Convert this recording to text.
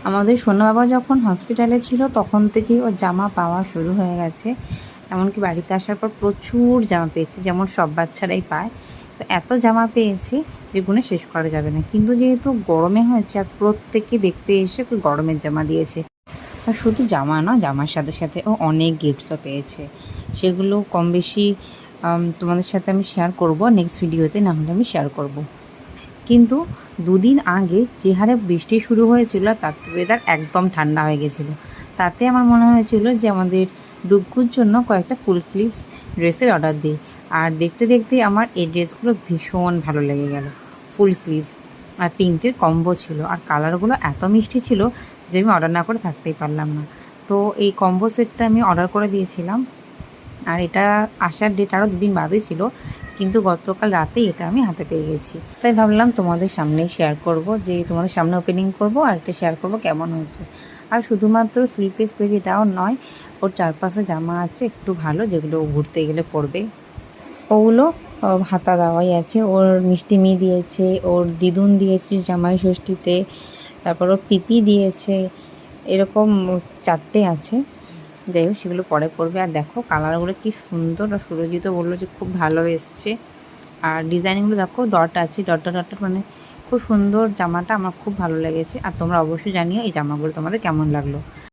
আমাদের সোনা বাবা যখন হসপিটালে ছিল তখন থেকেই ওর জামা পাওয়া শুরু হয়ে গেছে। এমনকি বাড়িতে আসার পর প্রচুর জামা পেয়েছি, যেমন সব বাচ্চারাই পায়। তো এত জামা পেয়েছি যে গুণে শেষ করা যাবে না। কিন্তু যেহেতু গরমে হয়েছে আর প্রত্যেকে দেখতে এসে ওকে গরমের জামা দিয়েছে। আর শুধু জামা না, জামার সাথে সাথে ও অনেক গিফটসও পেয়েছে। সেগুলো কম বেশি তোমাদের সাথে আমি শেয়ার করব নেক্সট ভিডিওতে, না হলে আমি শেয়ার করব। কিন্তু দুদিন আগে যে হারে বৃষ্টি শুরু হয়েছিল তার ওয়েদার একদম ঠান্ডা হয়ে গেছিলো। তাতে আমার মনে হয়েছিল যে আমাদের ডুগ্গুর জন্য কয়েকটা ফুল স্লিভস ড্রেসের অর্ডার দিই। আর দেখতে দেখতে আমার এই ড্রেসগুলো ভীষণ ভালো লেগে গেল। ফুল স্লিভস আর পিঙ্কের কম্বো ছিল, আর কালারগুলো এত মিষ্টি ছিল যে আমি অর্ডার না করে থাকতেই পারলাম না। তো এই কম্বো সেটটা আমি অর্ডার করে দিয়েছিলাম, আর এটা আসার ডেট আরও দুদিন বাদে ছিল, কিন্তু গতকাল রাতেই এটা আমি হাতে পেয়ে গেছি। তাই ভাবলাম তোমাদের সামনেই শেয়ার করব, যে তোমাদের সামনে ওপেনিং করব আর একটা শেয়ার করব কেমন হয়েছে। আর শুধুমাত্র স্লিপলেস পেজ এটাও নয়, ওর চারপাশে জামা আছে একটু ভালো, যেগুলো ঘুরতে গেলে পরবে। ওগুলো হাতা দেওয়াই আছে। ওর মিষ্টিমি দিয়েছে, ওর দিদুন দিয়েছে জামাই ষষ্ঠীতে, তারপর ওর পিপি দিয়েছে, এরকম 4টে আছে। যাই হোক, সেগুলো পরে পরবে। আর দেখো কালারগুলো কি সুন্দর, আর সুরজিতও বললো যে খুব ভালো এসছে। আর ডিজাইনগুলো দেখো, ডট আছে, ডটটা ডটটা মানে খুব সুন্দর জামাটা, আমার খুব ভালো লেগেছে। আর তোমরা অবশ্যই জানিও এই জামাগুলো তোমাদের কেমন লাগলো।